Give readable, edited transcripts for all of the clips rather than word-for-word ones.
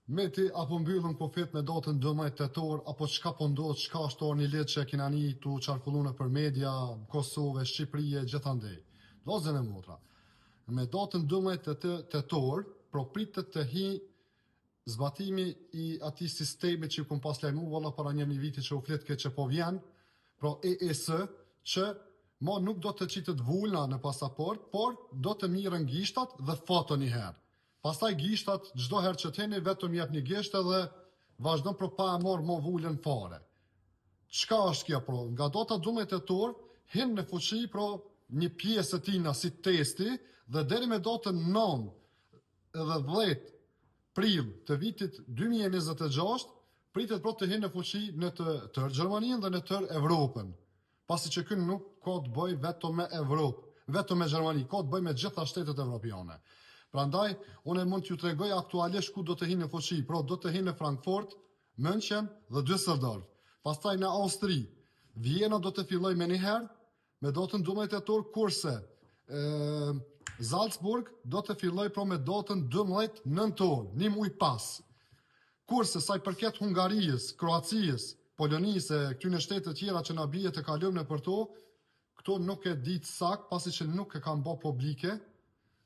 Meti apo mbyllën kufit me datën 12 tetor, apo çka po ndodh, çka është orë një letë që kina një tu qarkullune për media, Kosovë, Shqipërije, gjithandej. Vllazën e motra, me datën 12 tetor, pritet të hi zbatimi i atij sistemi që kum pas lajmu valla para një viti që u flet ke që po vjen, pro EES, që ma nuk do të qitet vulna në pasaport, por do të mirën gishtat dhe foto një herë. Pastaj gishtat, çdo herë që t'heni, vetëm jep një gisht edhe vazhdon për pa e marrë mo vullën fare. Çka është kjo pro? Nga data 12 tetor, hin në fuqi pro një pjesë e tina si testi dhe deri me datën 9 edhe 10 prill të vitit 2026, pritet pro të hin në fuqi në të tërë Gjermaninë dhe në tërë Evropën. Pasi që kënë nuk ka të bëj vetëm me Evropë, vetëm me Gjermani, ka të bëj me gjitha shtetet evropiane. Prandaj, unë mund t'ju tregoj aktualisht ku do të hinë në fuqi, pro do të hinë në Frankfurt, München dhe Düsseldorf. Pastaj në Austri, Vjena do të filloj me njëherë, me datën 12 tetor, kurse Salzburg do të filloj pro me datën 12 nëntor, një muj pas. Kurse sa i përket Hungarijës, Kroacijës, Polonisë, këtyne shtetet tjera që na bie të kalojmë në për to, këto nuk e ditë sakt, pasi që nuk e kanë bë publike,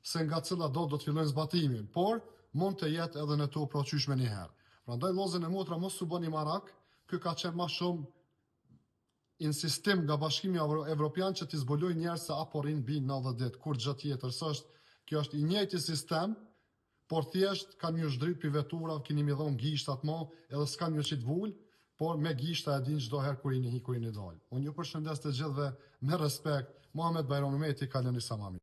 se nga cila do të fillojnë zbatimin, por mund të jetë edhe në to proqyshme njëherë. Prandaj vllazën e motra mos u bëni marak, ky ka qenë më shumë insistim nga Bashkimi Evropian që t'i zbuloj njerëz se apo rrin mbi 90 ditë, kur gjë tjetër s'është. Kjo është i njëjti sistem, por thjesht kanë një zhdrit për vetura, keni mi dhon gishtat mo, edhe s'kan një qit vull, por me gishta e din çdo herë kur i një dal. Unë ju përshëndes të gjithëve me respekt. Muhamet Bajrami Meti, Kalani Samami.